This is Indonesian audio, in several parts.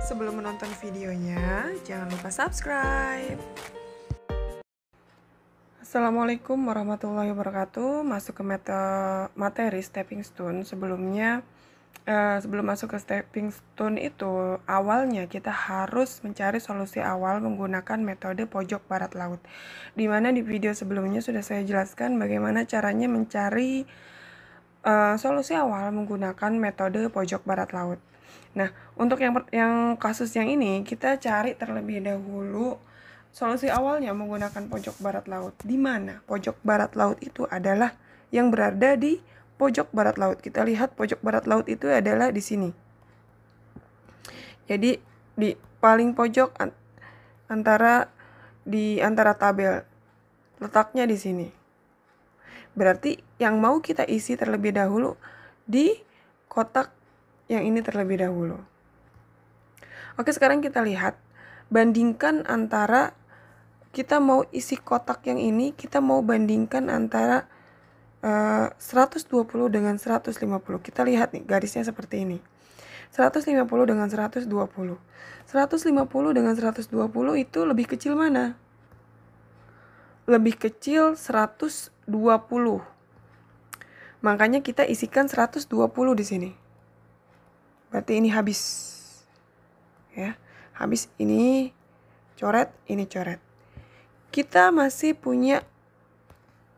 Sebelum menonton videonya, jangan lupa subscribe. Assalamualaikum warahmatullahi wabarakatuh. Masuk ke materi stepping stone. Sebelum masuk ke stepping stone itu, awalnya kita harus mencari solusi awal menggunakan metode pojok barat laut. Dimana di video sebelumnya sudah saya jelaskan bagaimana caranya mencari solusi awal menggunakan metode pojok barat laut. Nah, untuk yang kasus yang ini, kita cari terlebih dahulu solusi awalnya menggunakan pojok barat laut. Di mana pojok barat laut itu adalah yang berada di pojok barat laut. Kita lihat pojok barat laut itu adalah di sini. Jadi di paling pojok antara tabel, letaknya di sini. Berarti yang mau kita isi terlebih dahulu di kotak yang ini terlebih dahulu. Oke, sekarang kita lihat. Bandingkan antara kita mau isi kotak yang ini, kita mau bandingkan antara 120 dengan 150. Kita lihat nih, garisnya seperti ini. 150 dengan 120. 150 dengan 120 itu lebih kecil mana? Lebih kecil 120. Makanya kita isikan 120 di sini. Berarti ini habis. Ya, habis ini coret, ini coret. Kita masih punya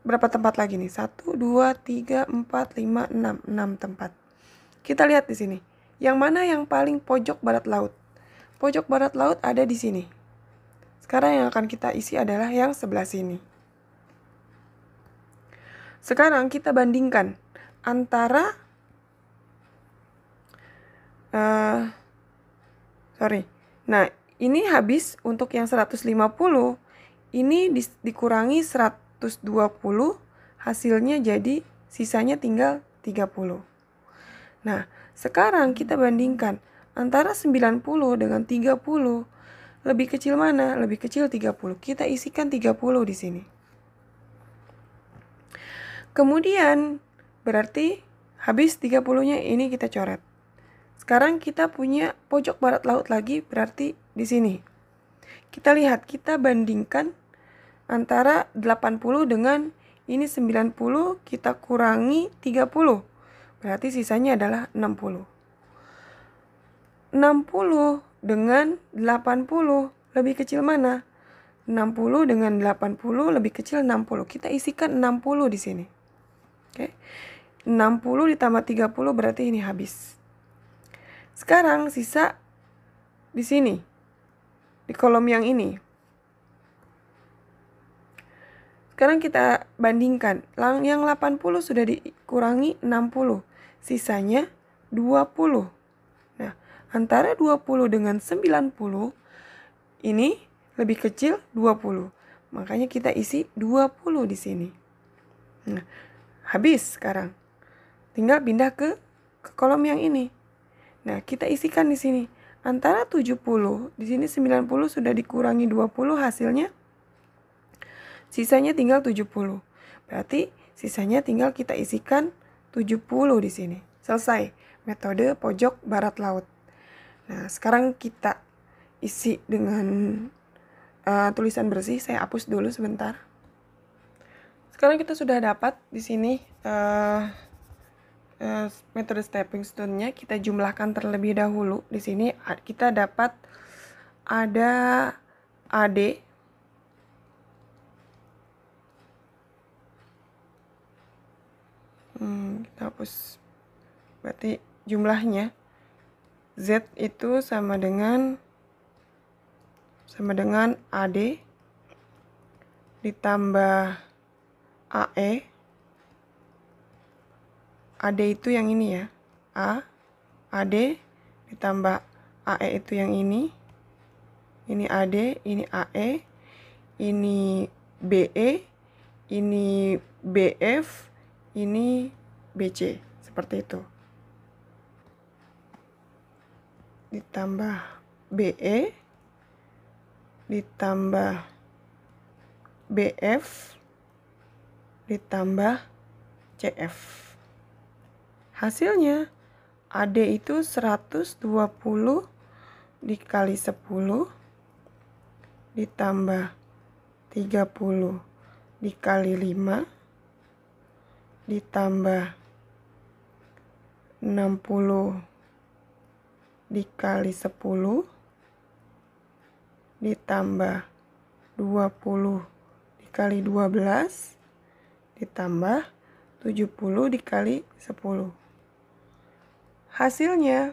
berapa tempat lagi nih? 1, 2, 3, 4, 5, 6. 6 tempat. Kita lihat di sini. Yang mana yang paling pojok barat laut? Pojok barat laut ada di sini. Sekarang yang akan kita isi adalah yang sebelah sini. Sekarang kita bandingkan antara Nah, ini habis untuk yang 150, ini dikurangi 120, hasilnya jadi sisanya tinggal 30. Nah, sekarang kita bandingkan antara 90 dengan 30. Lebih kecil mana? Lebih kecil 30. Kita isikan 30 di sini. Kemudian berarti habis 30-nya ini kita coret. Sekarang kita punya pojok barat laut lagi, berarti di sini. Kita lihat, kita bandingkan antara 80 dengan ini 90, kita kurangi 30. Berarti sisanya adalah 60. 60 dengan 80 lebih kecil mana? 60 dengan 80 lebih kecil 60. Kita isikan 60 di sini. Oke. 60 ditambah 30 berarti ini habis. Sekarang sisa di sini. Di kolom yang ini. Sekarang kita bandingkan. Yang 80 sudah dikurangi 60. Sisanya 20. Nah, antara 20 dengan 90 ini lebih kecil 20. Makanya kita isi 20 di sini. Nah, habis sekarang. Tinggal pindah ke kolom yang ini. Nah, kita isikan di sini. Antara 70, di sini 90 sudah dikurangi 20, hasilnya sisanya tinggal 70. Berarti sisanya tinggal kita isikan 70 di sini. Selesai metode pojok barat laut. Nah, sekarang kita isi dengan tulisan bersih. Saya hapus dulu sebentar. Sekarang kita sudah dapat di sini metode stepping stone-nya. Kita jumlahkan terlebih dahulu. Di sini kita dapat ada AD, kita hapus. Berarti jumlahnya Z itu sama dengan AD ditambah AE. AD itu yang ini ya. AD ditambah AE itu yang ini. Ini AD, ini AE, ini BE, ini BF, ini BC. Seperti itu. Ditambah BE, ditambah BF, ditambah CF. Hasilnya AD itu 120 dikali 10 ditambah 30 dikali 5 ditambah 60 dikali 10 ditambah 20 dikali 12 ditambah 70 dikali 10. Hasilnya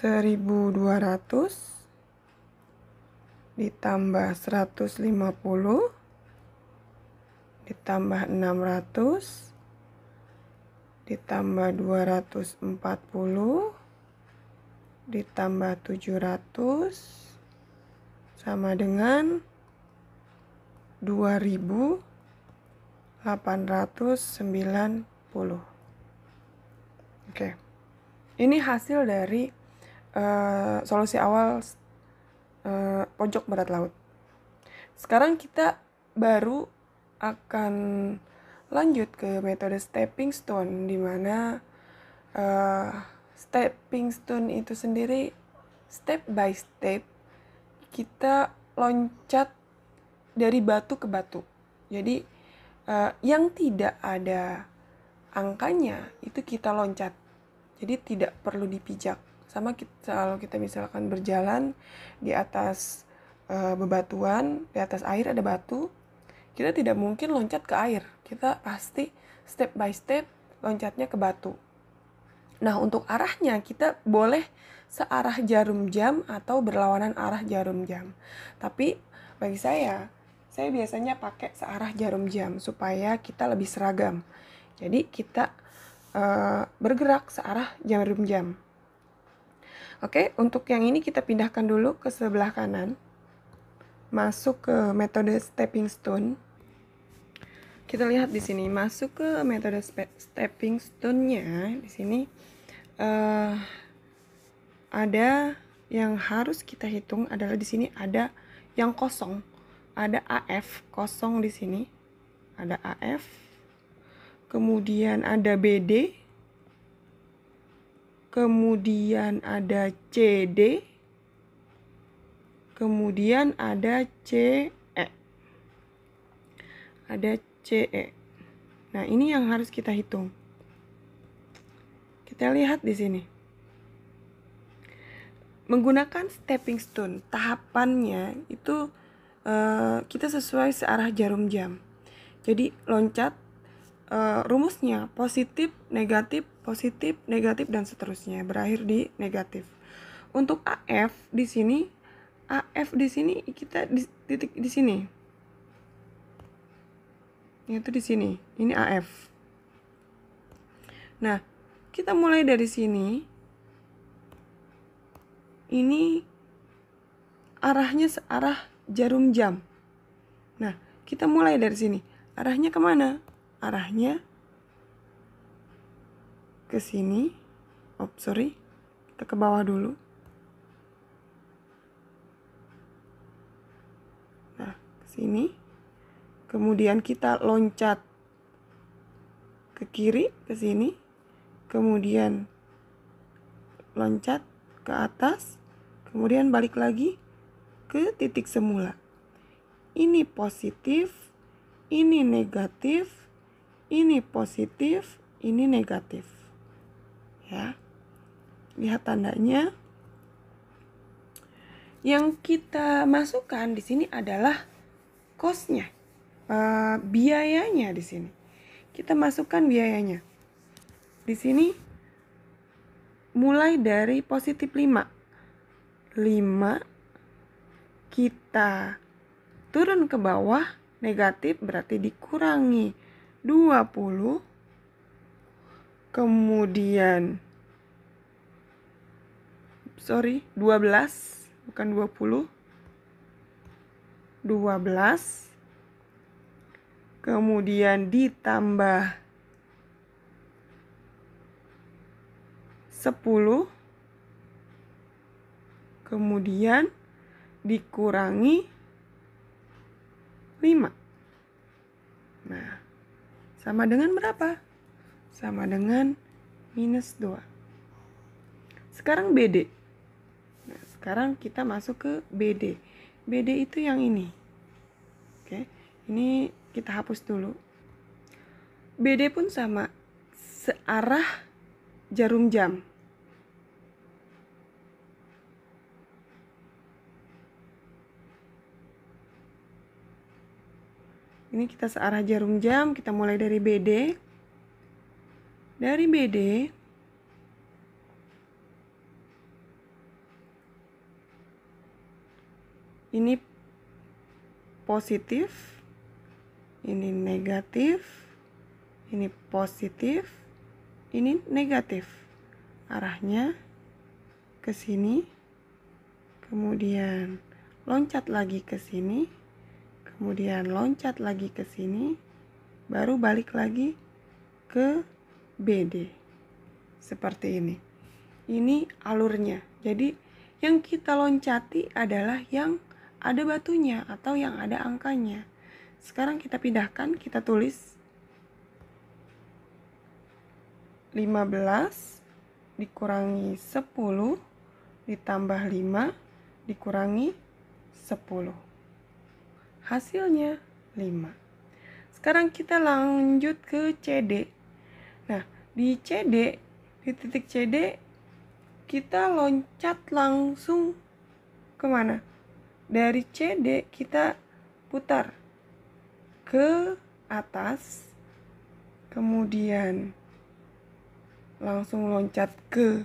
1200 ditambah 150 ditambah 600 ditambah 240 ditambah 700 sama dengan 2890. Oke. Ini hasil dari solusi awal pojok barat laut. Sekarang kita baru akan lanjut ke metode stepping stone, di mana stepping stone itu sendiri step by step kita loncat dari batu ke batu. Jadi yang tidak ada angkanya itu kita loncat. Jadi tidak perlu dipijak. Sama kalau kita misalkan berjalan di atas bebatuan, di atas air ada batu, kita tidak mungkin loncat ke air. Kita pasti step by step loncatnya ke batu. Nah, untuk arahnya kita boleh searah jarum jam atau berlawanan arah jarum jam. Tapi bagi saya biasanya pakai searah jarum jam supaya kita lebih seragam. Jadi kita bergerak searah jarum jam. Oke, untuk yang ini kita pindahkan dulu ke sebelah kanan. Masuk ke metode stepping stone. Kita lihat di sini, masuk ke metode stepping stone-nya. Di sini ada yang harus kita hitung adalah di sini ada yang kosong. Ada AF kosong di sini. Ada AF. Kemudian ada BD. Kemudian ada CD. Kemudian ada CE. Ada CE. Nah, ini yang harus kita hitung. Kita lihat di sini. Menggunakan stepping stone, tahapannya itu kita sesuai searah jarum jam. Jadi loncat, rumusnya positif, negatif, dan seterusnya, berakhir di negatif. Untuk AF di sini kita di titik di sini. Itu di sini. Ini AF. Nah, kita mulai dari sini. Ini arahnya searah jarum jam. Nah, kita mulai dari sini. Arahnya kemana? Arahnya ke sini. Kita ke bawah dulu. Nah, ke sini. Kemudian kita loncat ke kiri, ke sini. Kemudian loncat ke atas. Kemudian balik lagi ke titik semula. Ini positif, ini negatif, ini positif, ini negatif. Ya. Lihat tandanya. Yang kita masukkan di sini adalah cost-nya. Biayanya di sini. Kita masukkan biayanya. Di sini mulai dari positif 5. 5 kita turun ke bawah, negatif berarti dikurangi 20. Kemudian 12, bukan 20. 12. Kemudian ditambah 10. Kemudian dikurangi 5. Nah, sama dengan berapa? Sama dengan minus 2. Sekarang BD. Nah, sekarang kita masuk ke BD. BD itu yang ini. Oke, ini kita hapus dulu. BD pun sama, searah jarum jam. Ini kita searah jarum jam, kita mulai dari BD. Dari BD, ini positif, ini negatif, ini positif, ini negatif. Arahnya ke sini, kemudian loncat lagi ke sini, kemudian loncat lagi ke sini, baru balik lagi ke BD. Seperti ini. Ini alurnya. Jadi yang kita loncati adalah yang ada batunya atau yang ada angkanya. Sekarang kita pindahkan, kita tulis 15 dikurangi 10 ditambah 5 dikurangi 10. Hasilnya 5. Sekarang kita lanjut ke CD. Nah, di CD, di titik CD, kita loncat langsung kemana? Dari CD kita putar ke atas, kemudian langsung loncat ke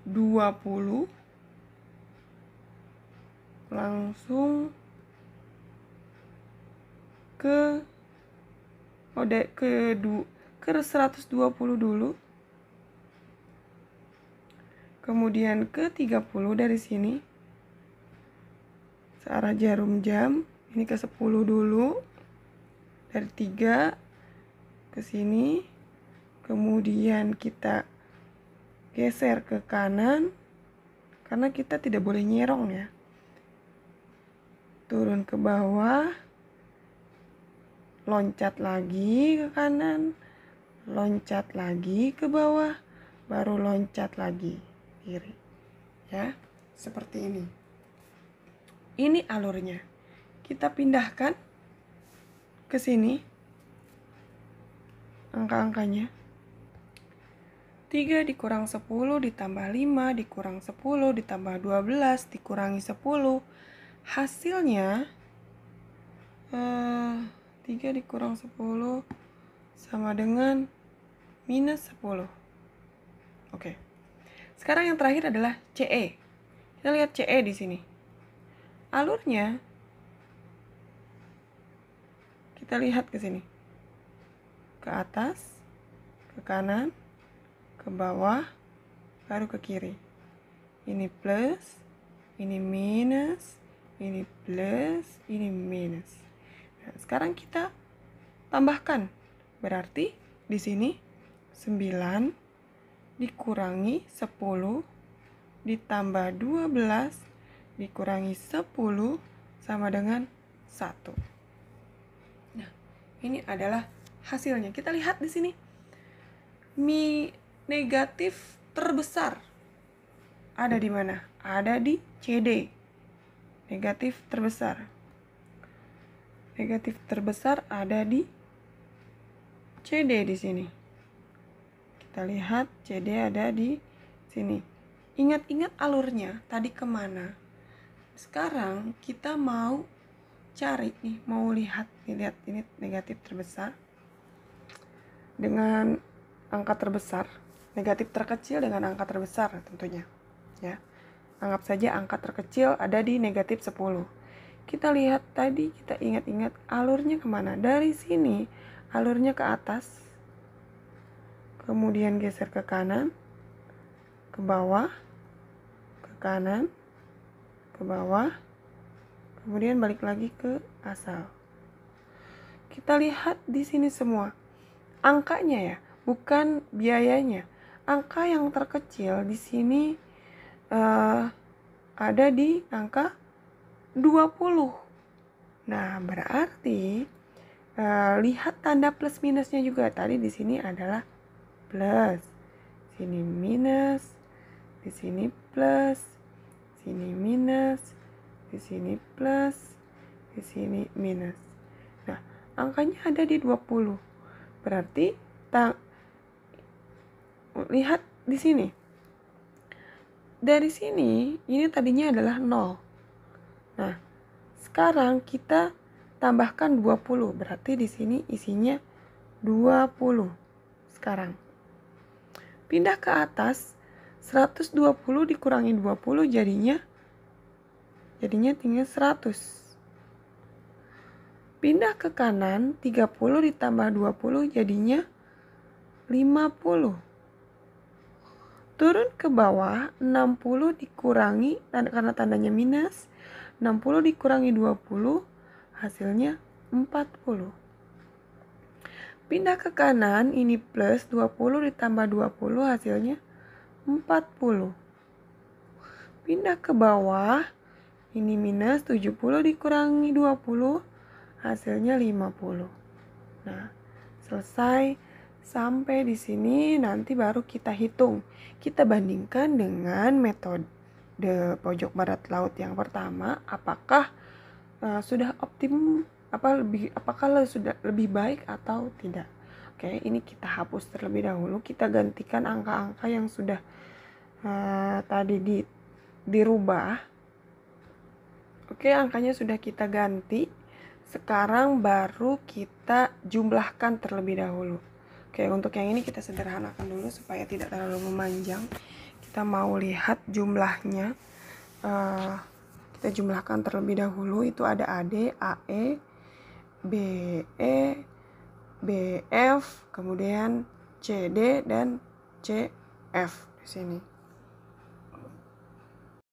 20, langsung ke 120 dulu, kemudian ke 30 dari sini, searah jarum jam, ini ke 10 dulu, dari 3 ke sini, kemudian kita geser ke kanan, karena kita tidak boleh nyerong ya, turun ke bawah, loncat lagi ke kanan, loncat lagi ke bawah, baru loncat lagi kiri ya, seperti ini. Ini alurnya. Kita pindahkan ke sini angka-angkanya. 3 dikurang 10 ditambah 5 dikurang 10 ditambah 12 dikurangi 10. Hasilnya 3 dikurang 10 sama dengan minus 10. Oke. Sekarang yang terakhir adalah CE. Kita lihat CE di sini. Alurnya kita lihat ke sini. Ke atas, ke kanan, ke bawah, baru ke kiri. Ini plus, ini minus, ini plus, ini minus. Nah, sekarang kita tambahkan. Berarti di sini 9 dikurangi 10 ditambah 12 dikurangi 10 sama dengan 1. Nah, ini adalah hasilnya. Kita lihat di sini. Negatif terbesar ada di mana? Ada di CD. Negatif terbesar. Negatif terbesar ada di CD di sini. Kita lihat CD ada di sini. Ingat-ingat alurnya tadi kemana? Sekarang kita mau cari nih, mau lihat ini negatif terbesar dengan angka terbesar, negatif terkecil dengan angka terbesar tentunya ya. Anggap saja angka terkecil ada di negatif 10. Kita lihat tadi, kita ingat-ingat alurnya kemana? Dari sini alurnya ke atas, kemudian geser ke kanan, ke bawah, ke kanan, ke bawah, kemudian balik lagi ke asal. Kita lihat di sini semua angkanya ya, bukan biayanya. Angka yang terkecil di sini ada di angka 20. Nah, berarti lihat tanda plus minusnya juga. Tadi di sini adalah plus, sini minus, di sini plus, sini minus, di sini plus, di sini minus. Nah, angkanya ada di 20. Berarti lihat di sini. Dari sini, ini tadinya adalah 0. Nah, sekarang kita tambahkan 20. Berarti di sini isinya 20. Sekarang pindah ke atas, 120 dikurangi 20 jadinya tinggal 100. Pindah ke kanan, 30 ditambah 20 jadinya 50. Turun ke bawah, 60 dikurangi, karena tandanya minus, 60 dikurangi 20, hasilnya 40. Pindah ke kanan, ini plus, 20 ditambah 20, hasilnya 40. Pindah ke bawah, ini minus, 70 dikurangi 20, hasilnya 50. Nah, selesai. Sampai di sini nanti baru kita hitung. Kita bandingkan dengan metode pojok barat laut yang pertama, apakah sudah optimum, apakah sudah lebih baik atau tidak. Oke, ini kita hapus terlebih dahulu. Kita gantikan angka-angka yang sudah tadi dirubah. Oke, angkanya sudah kita ganti. Sekarang baru kita jumlahkan terlebih dahulu. Oke, untuk yang ini kita sederhanakan dulu supaya tidak terlalu memanjang. Kita mau lihat jumlahnya. Kita jumlahkan terlebih dahulu. Itu ada AD, AE, BE, BF, kemudian CD dan CF di sini.